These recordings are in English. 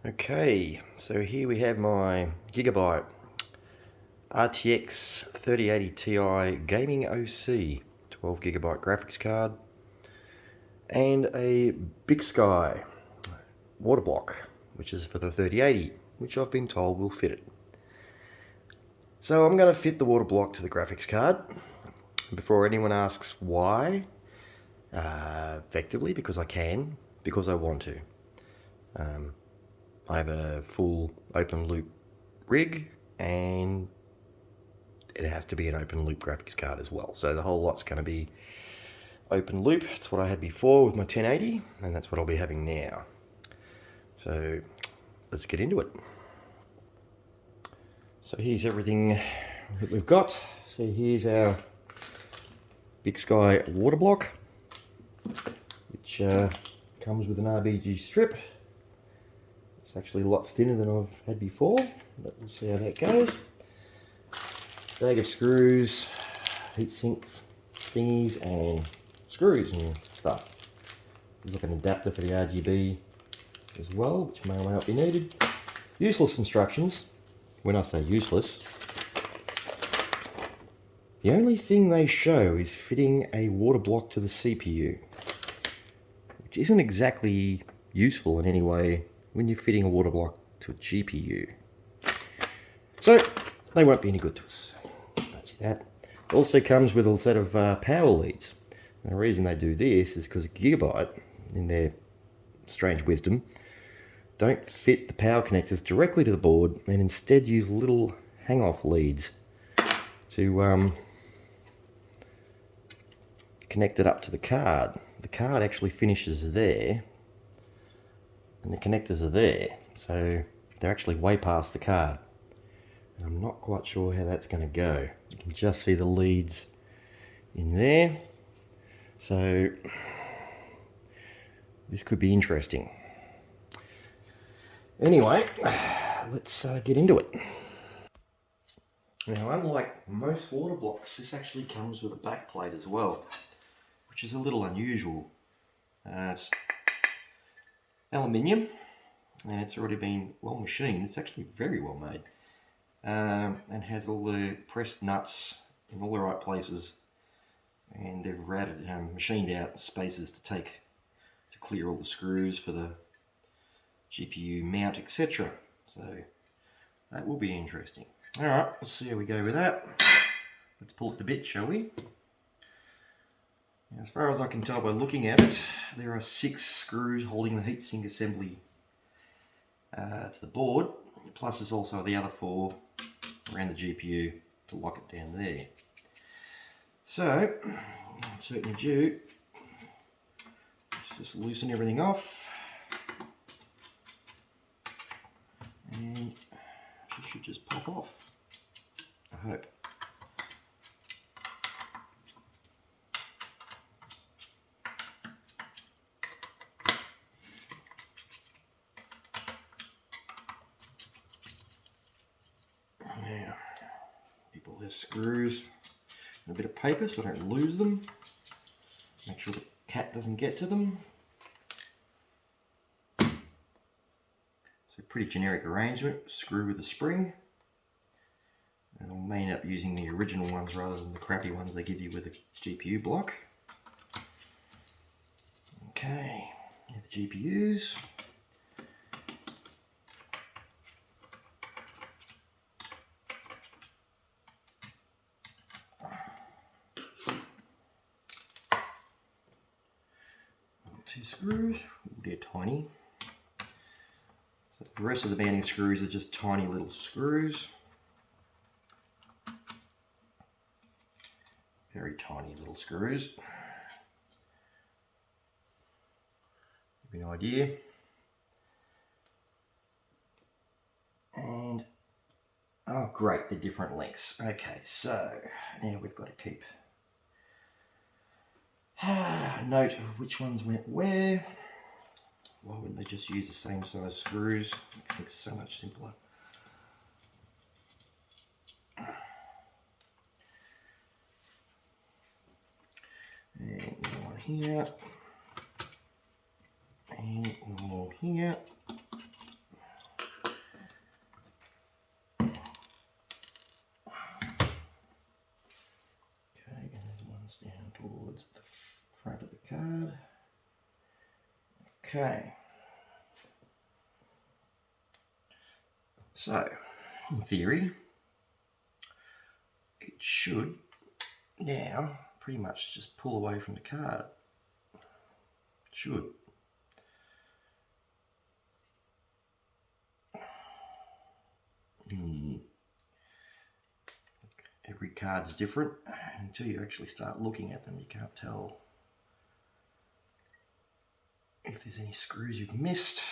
Okay, so here we have my Gigabyte RTX 3080 Ti gaming OC 12GB graphics card and a Bykski water block, which is for the 3080, which I've been told will fit it. So I'm going to fit the water block to the graphics card. Before anyone asks why, effectively because I can, because I want to. I have a full open loop rig and it has to be an open loop graphics card as well. So the whole lot's going to be open loop. That's what I had before with my 1080 and that's what I'll be having now. So let's get into it. So here's everything that we've got. So here's our Bykski water block, which comes with an RBG strip. It's actually a lot thinner than I've had before, but we'll see how that goes. Bag of screws, heatsink thingies, and screws and stuff. There's like an adapter for the RGB as well, which may or may not be needed. Useless instructions. When I say useless, the only thing they show is fitting a water block to the CPU, which isn't exactly useful in any way when you're fitting a water block to a GPU. So they won't be any good to us. Don't see that. It also comes with a set of power leads. And the reason they do this is because Gigabyte, in their strange wisdom, don't fit the power connectors directly to the board and instead use little hang-off leads to connect it up to the card. The card actually finishes there and the connectors are there, so they're actually way past the card. And I'm not quite sure how that's going to go. You can just see the leads in there, so this could be interesting. Anyway, let's get into it. Now, unlike most water blocks, this actually comes with a back plate as well, which is a little unusual. It's aluminium and it's already been well machined. It's actually very well made, and has all the pressed nuts in all the right places, and they've routed, machined out spaces to clear all the screws for the GPU mount, etc. So that will be interesting. Alright, let's see how we go with that. Let's pull it to bits, shall we? As far as I can tell by looking at it, there are 6 screws holding the heatsink assembly to the board, plus there's also the other 4 around the GPU to lock it down there. So, I'm certainly due. Let's just loosen everything off, and it should just pop off, I hope. Now, people have screws and a bit of paper so I don't lose them. Make sure the cat doesn't get to them. So pretty generic arrangement, screw with a spring. And I may end up using the original ones rather than the crappy ones they give you with a GPU block. Okay, here are the GPUs. Two screws, they're tiny. So the rest of the mounting screws are just tiny little screws. Very tiny little screws. Give you an idea. And, oh great, they're different lengths. Okay, so now we've got to keep note of which ones went where. Why wouldn't they just use the same size screws? Makes things so much simpler. And one here. And one more here. Okay. So, in theory, it should now pretty much just pull away from the card. It should. Every card's different. Until you actually start looking at them, you can't tell if there's any screws you've missed.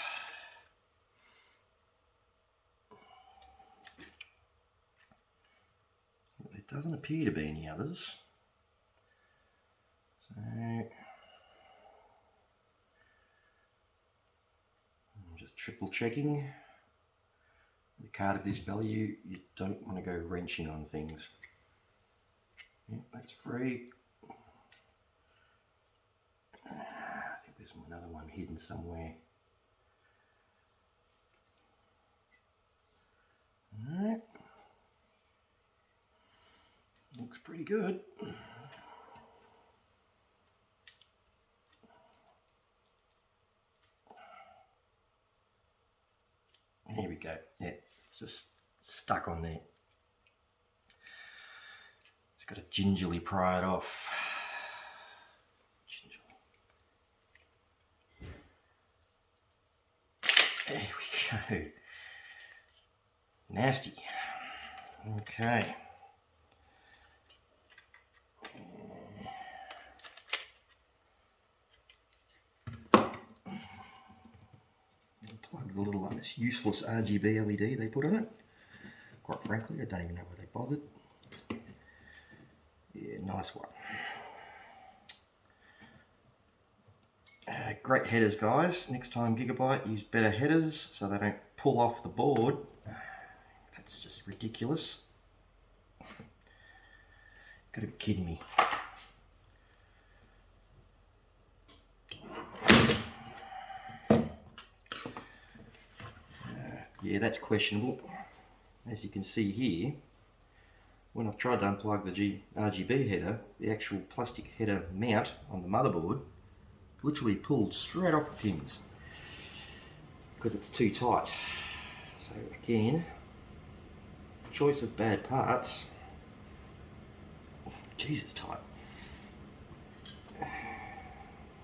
There doesn't appear to be any others. So I'm just triple checking. The card of this value, you don't want to go wrenching on things. Yeah, that's free. I think there's another one hidden somewhere. Alright. Looks pretty good. Here we go. Yeah, it's just stuck on there. Just got to gingerly pry it off. There we go. Nasty. Okay. Plug the little useless RGB LED they put on it. Quite frankly, I don't even know why they bothered. Yeah, nice one. Great headers, guys. Next time Gigabyte, use better headers so they don't pull off the board. That's just ridiculous. Gotta be kidding me. Yeah, that's questionable. As you can see here, when I've tried to unplug the RGB header, the actual plastic header mount on the motherboard literally pulled straight off the pins because it's too tight. So again, choice of bad parts. Jeez, it's tight.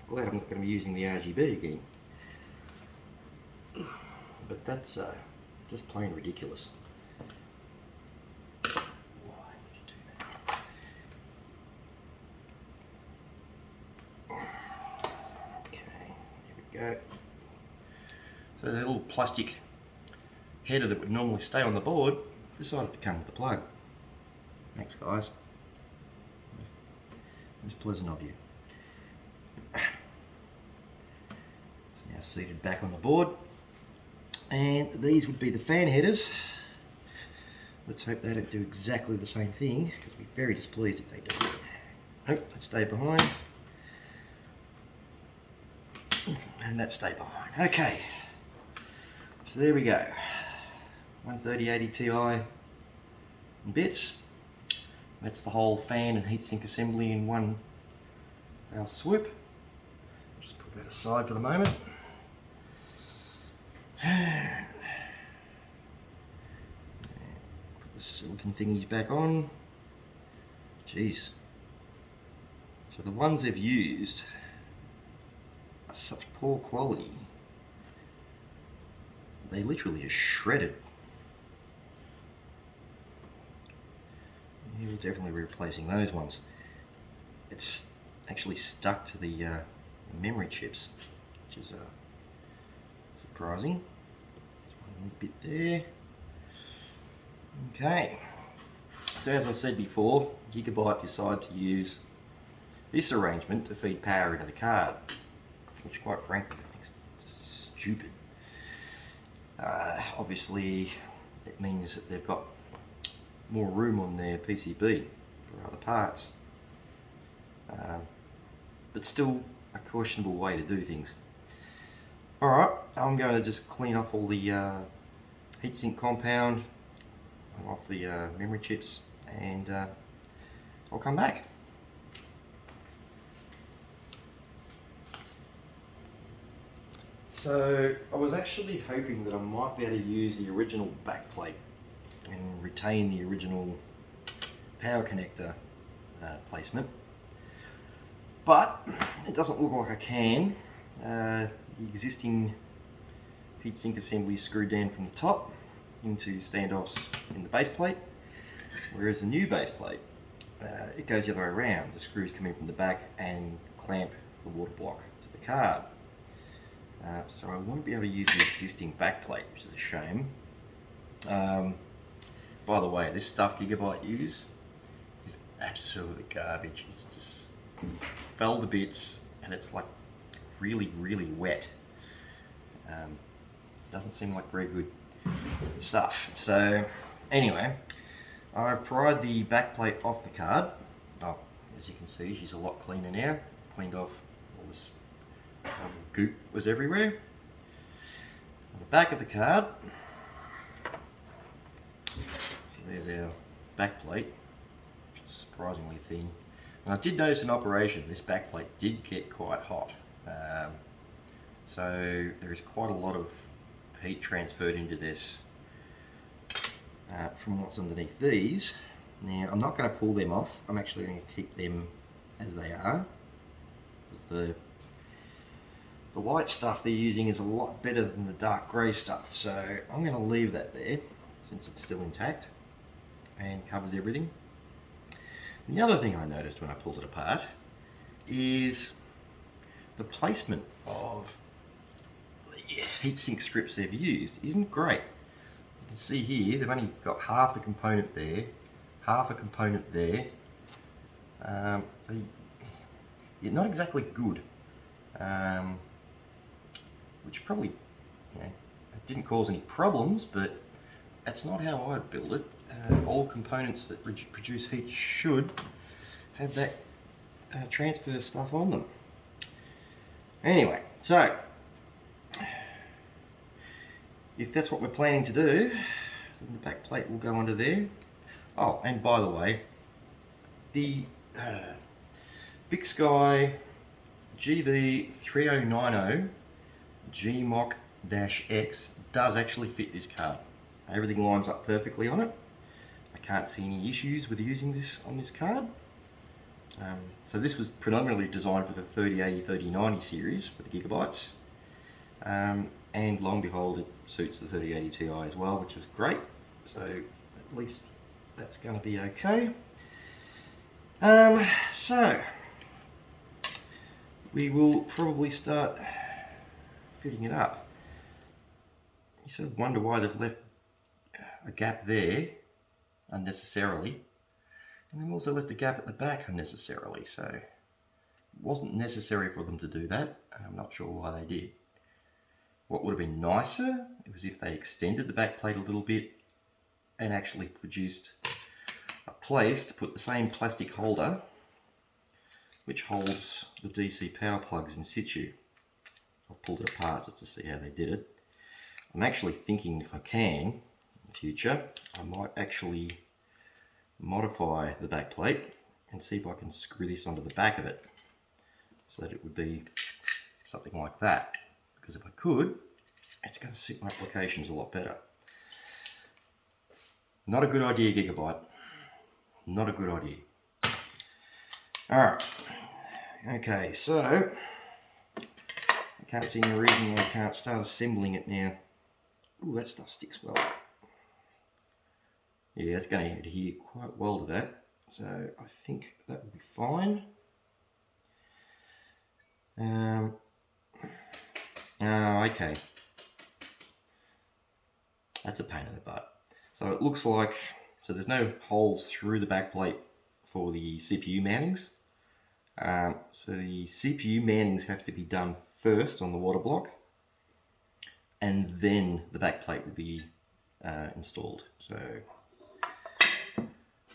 Glad I'm not going to be using the RGB again. But that's just plain ridiculous. Why would you do that? Okay, here we go. So the little plastic header that would normally stay on the board decided to come with the plug. Thanks, guys. Most pleasant of you. It's now seated back on the board. And these would be the fan headers. Let's hope they don't do exactly the same thing, because I'd be very displeased if they do. Nope, that stayed behind. And that stayed behind. Okay. So there we go. 13080 Ti in bits. That's the whole fan and heatsink assembly in one foul swoop. Just put that aside for the moment. Put the silicon thingies back on. Jeez. So the ones they've used are such poor quality. They literally are shredded. We'll definitely be replacing those ones. It's actually stuck to the memory chips, which is surprising. There's one bit there. Okay. So as I said before, Gigabyte decided to use this arrangement to feed power into the card, which quite frankly I think is just stupid. Obviously it means that they've got more room on their PCB for other parts, but still a questionable way to do things. Alright, I'm going to just clean off all the heatsink compound off the memory chips, and I'll come back. So I was actually hoping that I might be able to use the original backplate and retain the original power connector placement, but it doesn't look like I can. The existing heatsink assembly is screwed down from the top into standoffs in the base plate, whereas the new base plate, it goes the other way around. The screws come in from the back and clamp the water block to the card. So I won't be able to use the existing back plate, which is a shame. By the way, this stuff Gigabyte use is absolutely garbage. It's just fell to bits and it's like really, really wet. Doesn't seem like very good stuff. So anyway, I've pried the back plate off the card. Oh, as you can see, she's a lot cleaner now. Cleaned off all this goop was everywhere. On the back of the card, so there's our back plate, which is surprisingly thin. And I did notice in operation this back plate did get quite hot. So there is quite a lot of heat transferred into this from what's underneath these. Now I'm not going to pull them off. I'm actually going to keep them as they are, because the white stuff they're using is a lot better than the dark grey stuff. So I'm going to leave that there since it's still intact and covers everything. And the other thing I noticed when I pulled it apart is the placement of the heatsink strips they've used isn't great. You can see here they've only got half the component there, half a component there. So you're not exactly good. Which probably, it didn't cause any problems, but that's not how I'd build it. All components that produce heat should have that transfer stuff on them. Anyway, so if that's what we're planning to do, then the back plate will go under there. Oh, and by the way, the Bykski N-GV3090GMOC-X does actually fit this card. Everything lines up perfectly on it. I can't see any issues with using this on this card. So this was predominantly designed for the 3080-3090 series for the Gigabytes. And long behold, it suits the 3080 Ti as well, which is great. So at least that's going to be okay. So we will probably start fitting it up. You sort of wonder why they've left a gap there unnecessarily, and they've also left a gap at the back unnecessarily. So it wasn't necessary for them to do that, and I'm not sure why they did. What would have been nicer was if they extended the back plate a little bit and actually produced a place to put the same plastic holder which holds the DC power plugs in situ. I've pulled it apart just to see how they did it. I'm actually thinking, if I can in the future, I might actually modify the back plate and see if I can screw this onto the back of it so that it would be something like that. Because if I could, it's going to suit my applications a lot better. Not a good idea, Gigabyte. Not a good idea. Alright. Okay, so I can't see any reason why I can't start assembling it now. Ooh, that stuff sticks well. Yeah, it's going to adhere quite well to that. So I think that will be fine. Oh, okay. That's a pain in the butt. So it looks like, so there's no holes through the back plate for the CPU mountings. So the CPU mountings have to be done first on the water block, and then the back plate will be installed. So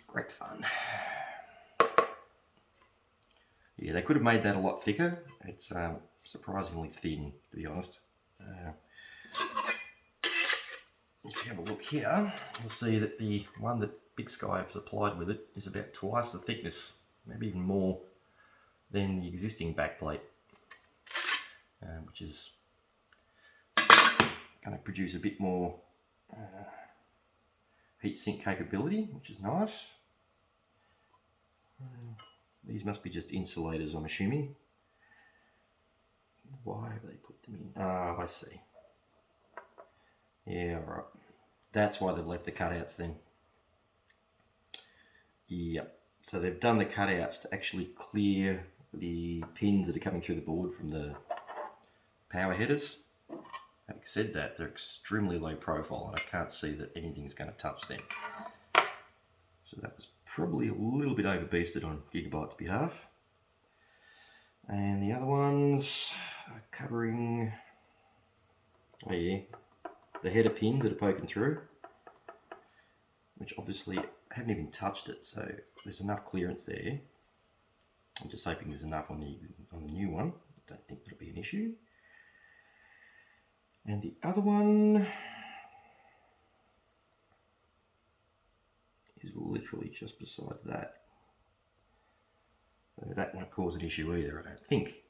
great fun. Yeah, they could have made that a lot thicker. It's surprisingly thin, to be honest. If you have a look here, you'll see that the one that Bykski have supplied with it is about twice the thickness, maybe even more than the existing backplate, which is going to produce a bit more heatsink capability, which is nice. These must be just insulators, I'm assuming. Why have they put them in? Oh, I see. Yeah, all right. That's why they've left the cutouts then. Yep. So they've done the cutouts to actually clear the pins that are coming through the board from the power headers. Having said that, they're extremely low profile and I can't see that anything's going to touch them. So that was probably a little bit overbeasted on Gigabyte's behalf. And the other ones are covering, oh yeah, the header pins that are poking through, which obviously haven't even touched it, so there's enough clearance there. I'm just hoping there's enough on the new one. I don't think that'll be an issue. And the other one is literally just beside that. So that won't cause an issue either, I don't think.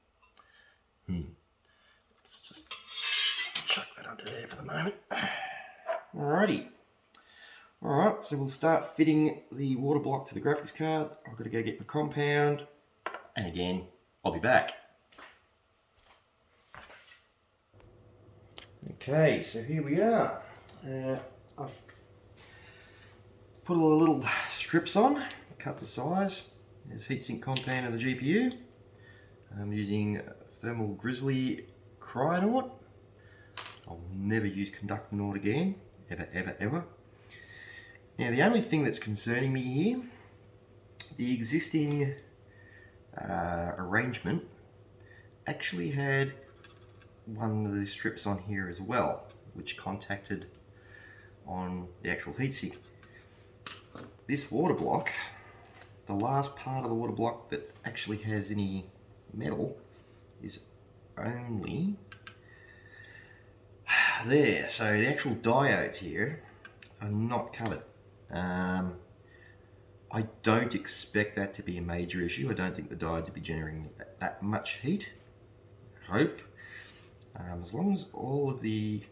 Let's just chuck that under there for the moment. Alrighty. Alright, so we'll start fitting the water block to the graphics card. I've got to go get my compound, and again, I'll be back. Okay, so here we are. I've put all the little strips on, cut to size. There's heatsink compound of the GPU. I'm using thermal grizzly cryonaut. I'll never use conductonaut again, ever, ever, ever. Now the only thing that's concerning me here, the existing arrangement actually had one of the strips on here as well, which contacted on the actual heatsink. This water block, the last part of the water block that actually has any metal is only there. So the actual diodes here are not covered. I don't expect that to be a major issue. I don't think the diodes will be generating that much heat, I hope. As long as all of the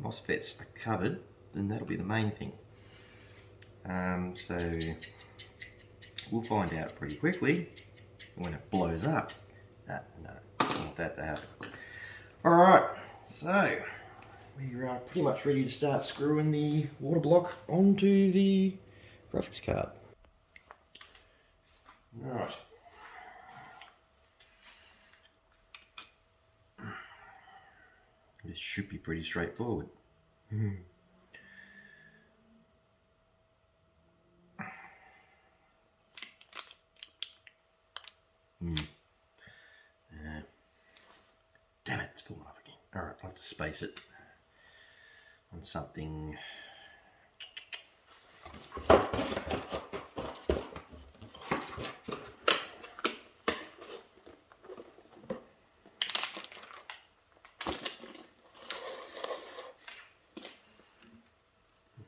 MOSFETs are covered, then that'll be the main thing. So we'll find out pretty quickly when it blows up. No, I don't want that to happen. Alright, so we're pretty much ready to start screwing the water block onto the graphics card. Alright. This should be pretty straightforward. Damn it, it's falling off again. Alright, I'll have to space it on something.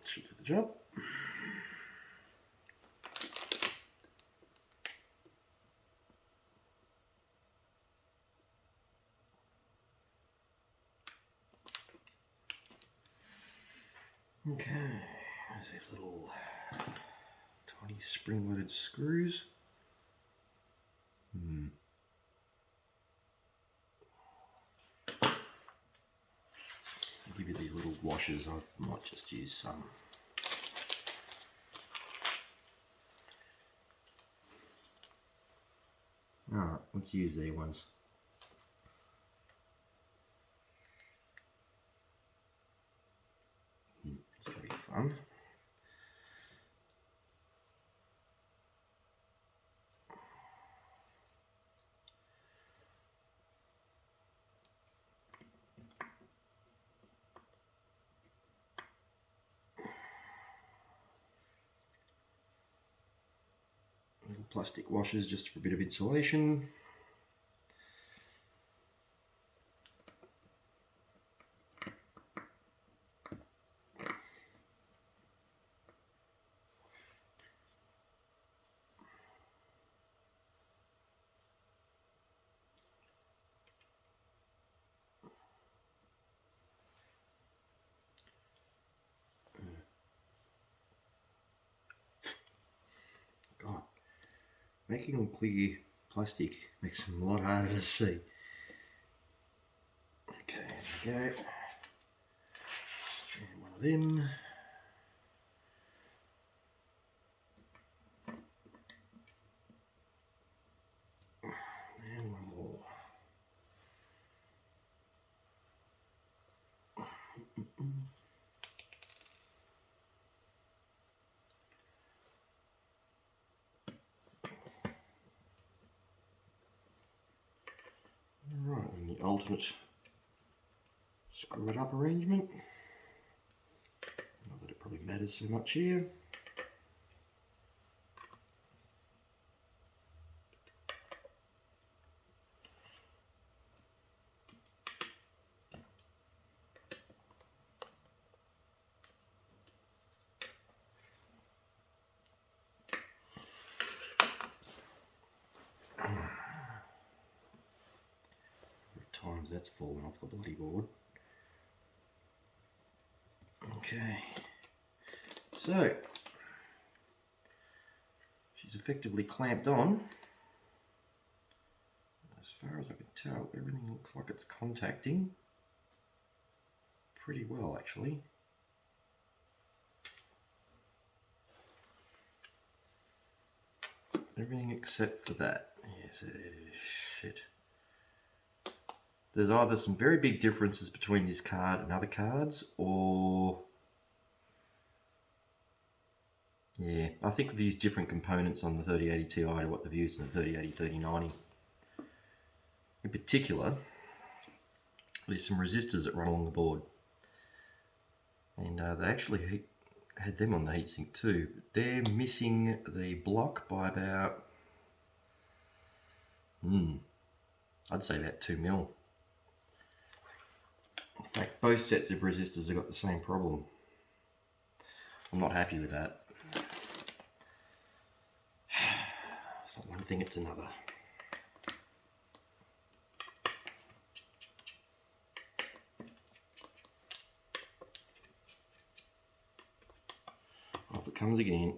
Should do the job. Okay, there's these little tiny spring-loaded screws. I'll give you these little washers. I might just use some. Alright, let's use these ones. It's going to be fun. Little plastic washers just for a bit of insulation. Making them clear plastic makes them a lot harder to see. Okay, there we go. And one of them. And one more. Right, and the ultimate screw it up arrangement. Not that it probably matters so much here. Times that's fallen off the bloody board. Okay, so she's effectively clamped on. As far as I can tell, everything looks like it's contacting pretty well, actually. Everything except for that. Yes, shit. There's either some very big differences between this card and other cards, or yeah, I think we've used different components on the 3080 Ti to what they've used in the 3080-3090. In particular, there's some resistors that run along the board, and they actually had them on the heatsink too. They're missing the block by about, I'd say about 2 mil. In fact, both sets of resistors have got the same problem. I'm not happy with that. It's not one thing, it's another. Off it comes again.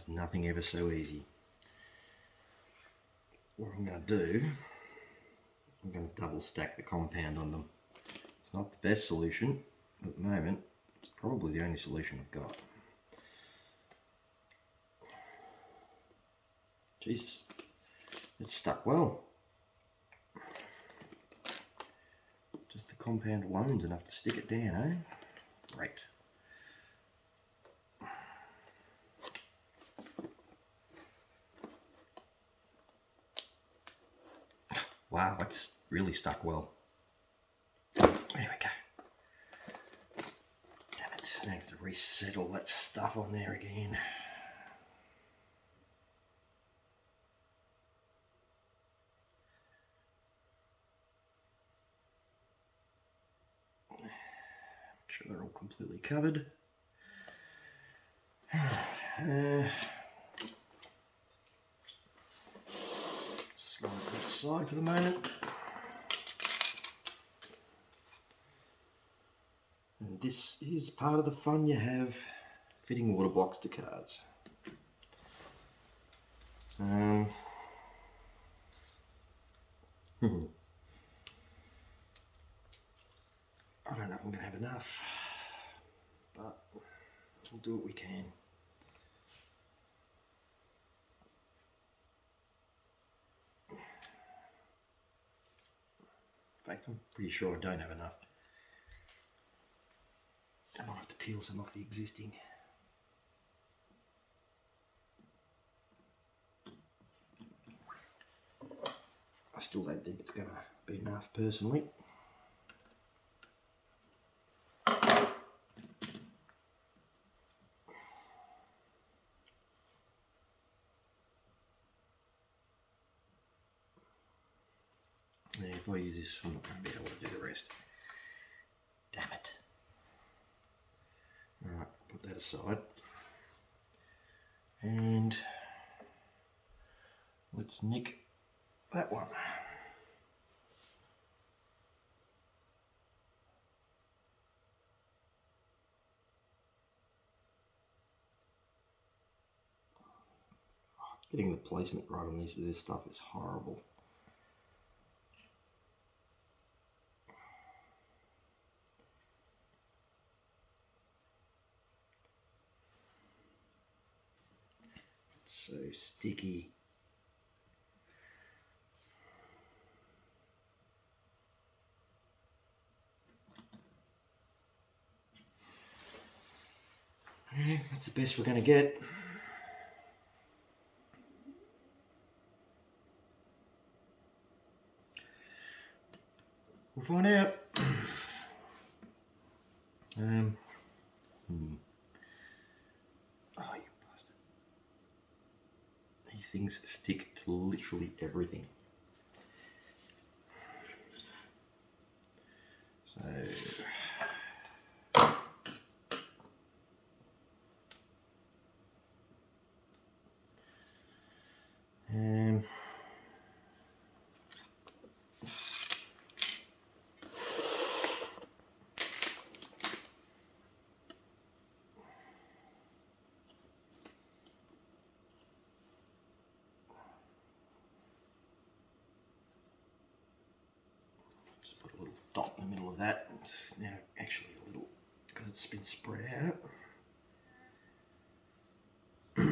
Nothing ever so easy. What I'm going to do, I'm going to double stack the compound on them. It's not the best solution at the moment. It's probably the only solution I've got. Jesus, it's stuck well. Just the compound alone's enough to stick it down, eh? Great. Wow, it's really stuck well. There we go. Damn it, I have to reset all that stuff on there again. Make sure they're all completely covered. Slide it aside for the moment. And this is part of the fun you have fitting water blocks to cards. I don't know if I'm going to have enough, but we'll do what we can. In fact, I'm pretty sure I don't have enough. I might have to peel some off the existing. I still don't think it's going to be enough personally. Yeah, if I use this, I'm not going to be able to do the rest. Damn it. Alright, put that aside. And let's let's nick that one. Getting the placement right on this stuff is horrible. It's so sticky. Yeah, that's the best we're going to get. We'll find out. Oh, you bastard. These things stick to literally everything. So... just put a little dot in the middle of that. It's now actually a little, because it's been spread out. Why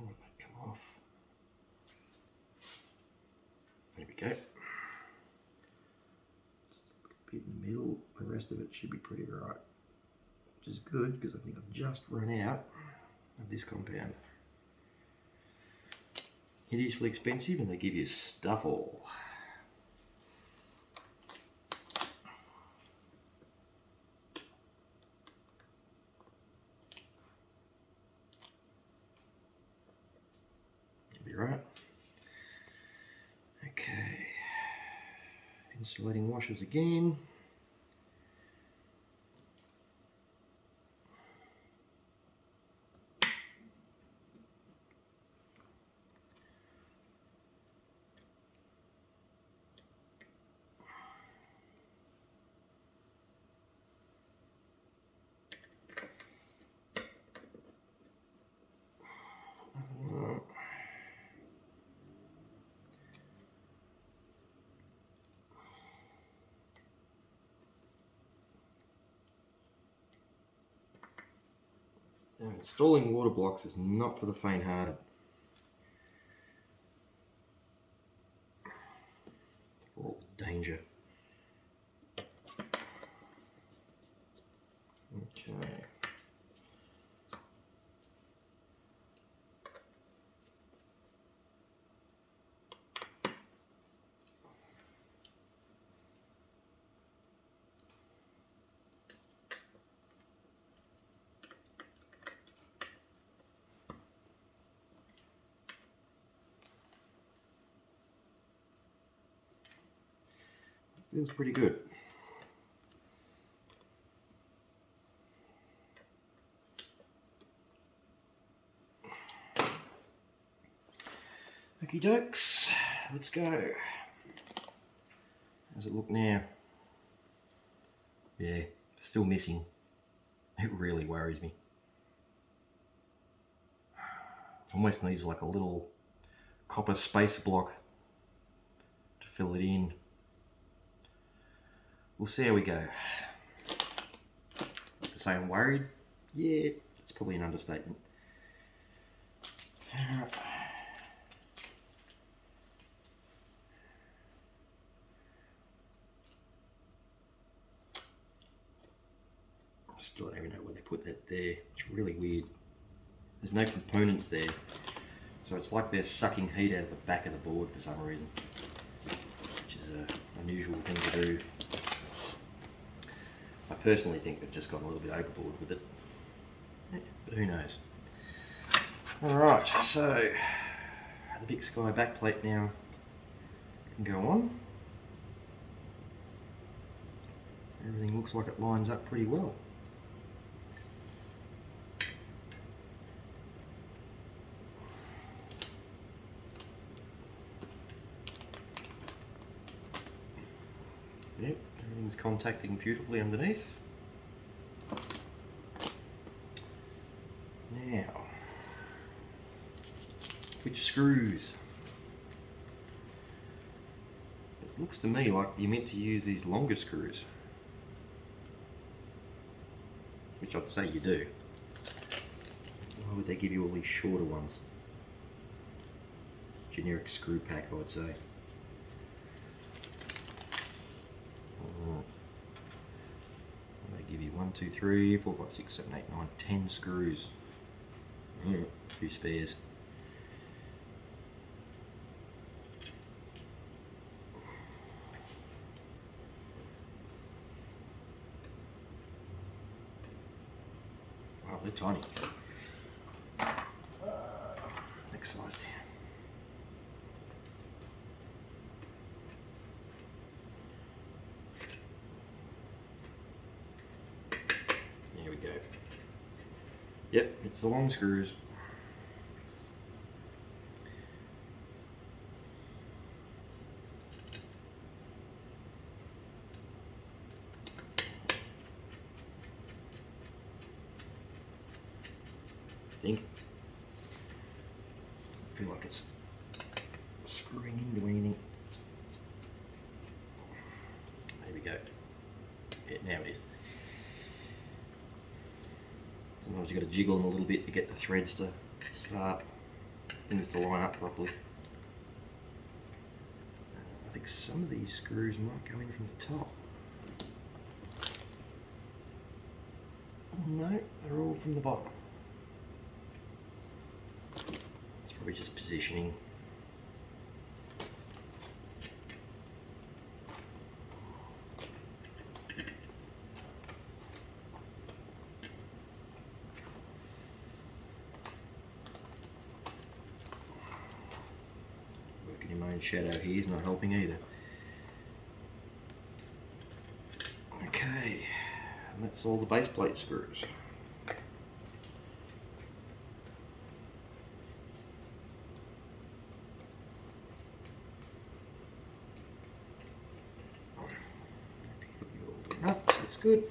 would that come off? There we go. Just a little bit in the middle. The rest of it should be pretty right. Which is good, because I think I've just run out of this compound. Hideously expensive, and they give you stuff all. You'll be right. Okay. Insulating washers again. Now, installing water blocks is not for the faint-hearted. For danger. Okay. Feels pretty good. Okie dokes, let's go. How's it look now? Yeah, still missing. It really worries me. Almost needs like a little copper space block to fill it in. We'll see how we go. To say I'm worried, yeah, it's probably an understatement. I still don't even know where they put that there. It's really weird. There's no components there. So it's like they're sucking heat out of the back of the board for some reason. Which is an unusual thing to do. I personally think they've just gone a little bit overboard with it. Yeah, but who knows. Alright, so the Bykski backplate now can go on. everything looks like it lines up pretty well. Yep, everything's contacting beautifully underneath. Now, which screws? It looks to me like you're meant to use these longer screws, which I'd say you do. Why would they give you all these shorter ones? Generic screw pack, I would say. They give you 1, 2, 3, 4, 5, 6, 7, 8, 9, 10 screws. A few spares. Wow, they're tiny. Next size down. There we go. Yep, it's the long screws. I think. Doesn't feel like it's screwing into anything. There we go. Yeah, now it is. Sometimes you've got to jiggle them a little bit to get the threads to start, things to line up properly. I think some of these screws might go in from the top. No, they're all from the bottom. It's probably just positioning. Working in my own shadow here is not helping either. Okay, and that's all the base plate screws. That's good.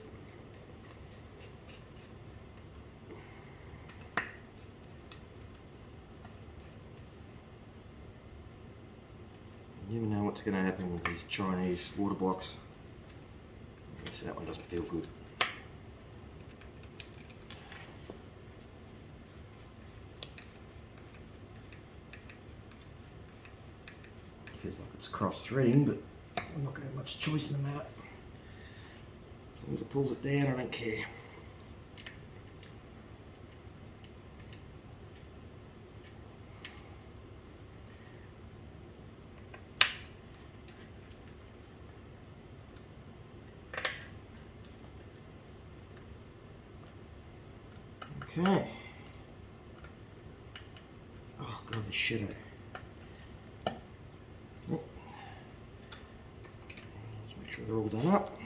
You never know what's going to happen with these Chinese water blocks. So that one doesn't feel good. Feels like it's cross-threading, but I'm not going to have much choice in the matter. As long as it pulls it down, I don't care. Okay. Oh god, the shadow. Let's make sure they're all done up.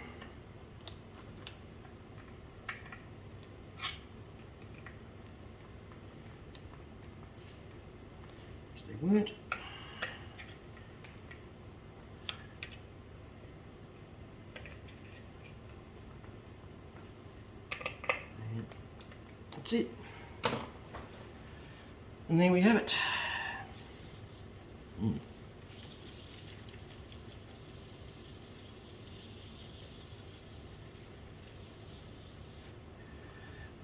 Which they weren't. And that's it. And there we have it.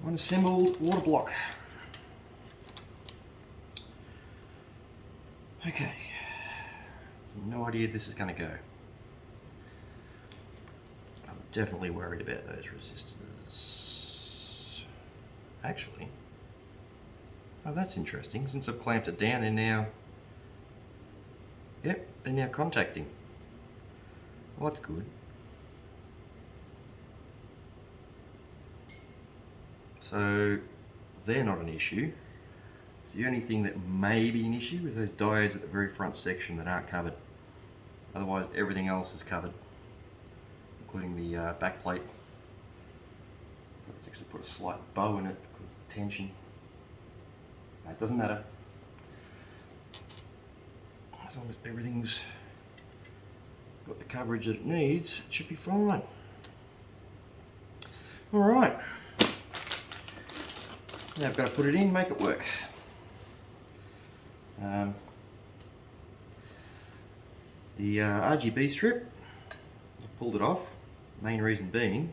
Unassembled water block. Okay. No idea this is going to go. I'm definitely worried about those resistors. Actually, oh, that's interesting. Since I've clamped it down, they're now contacting. Well, that's good. So they're not an issue. The only thing that may be an issue is those diodes at the very front section that aren't covered. Otherwise, everything else is covered, including the back plate. Let's actually put a slight bow in it because of the tension. That doesn't matter. As long as everything's got the coverage that it needs, it should be fine. Alright. Now I've got to put it in, make it work. The RGB strip, I've pulled it off. Main reason being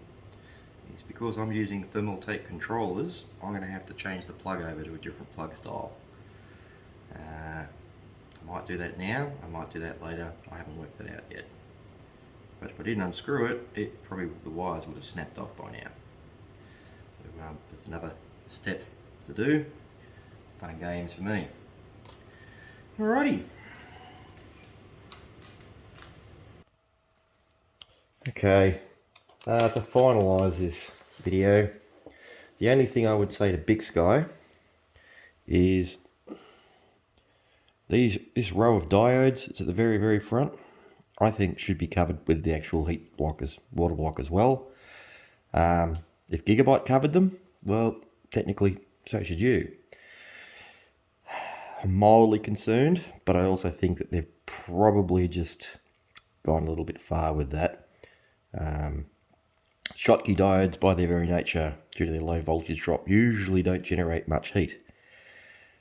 is because I'm using Thermaltake controllers, I'm going to have to change the plug over to a different plug style. I might do that now, I might do that later, I haven't worked that out yet. But if I didn't unscrew it, the wires would have snapped off by now. So that's another step to do. Fun and games for me. Alrighty. Okay, to finalise this video, the only thing I would say to Bykski is this row of diodes that's at the very front, I think should be covered with the actual heat blockers, water block as well. If Gigabyte covered them, well, technically so should you. I'm mildly concerned, but I also think that they've probably just gone a little bit far with that. Schottky diodes, by their very nature, due to their low voltage drop, usually don't generate much heat.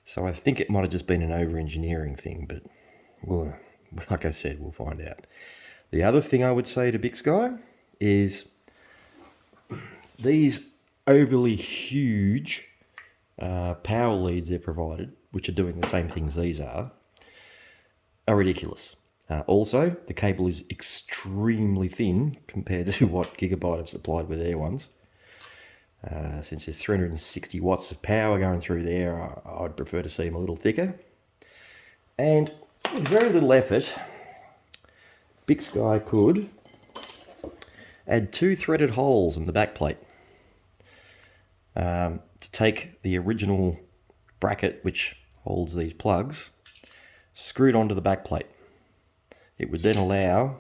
So I think it might have just been an over-engineering thing, but well, like I said, we'll find out. The other thing I would say to Bykski is these overly huge power leads they're provided, which are doing the same things these are ridiculous. Also, the cable is extremely thin compared to what Gigabyte have supplied with their ones. Since there's 360 watts of power going through there, I'd prefer to see them a little thicker. And with very little effort, Bykski could add 2 threaded holes in the back plate to take the original bracket which holds these plugs, screwed onto the back plate. It would then allow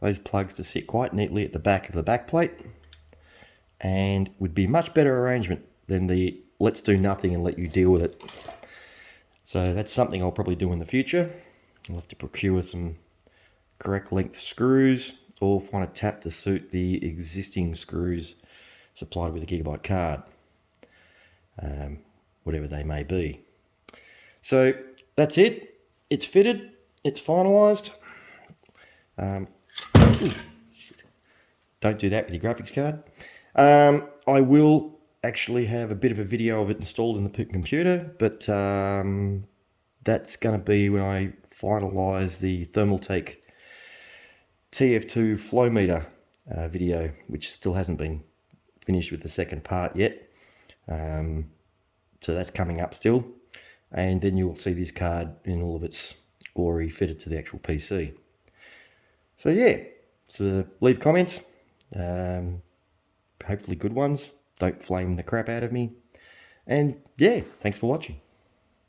those plugs to sit quite neatly at the back of the back plate, and would be much better arrangement than the let's do nothing and let you deal with it. So that's something I'll probably do in the future. I'll have to procure some correct length screws or find a tap to suit the existing screws supplied with a Gigabyte card, whatever they may be. So that's it. It's fitted. It's finalised. Don't do that with your graphics card. I will actually have a bit of a video of it installed in the computer, but that's going to be when I finalise the Thermaltake TF2 flow meter video, which still hasn't been finished with the second part yet. So that's coming up still, and then you'll see this card in all of its glory fitted to the actual PC. So yeah, so leave comments, hopefully good ones, don't flame the crap out of me, and yeah, thanks for watching.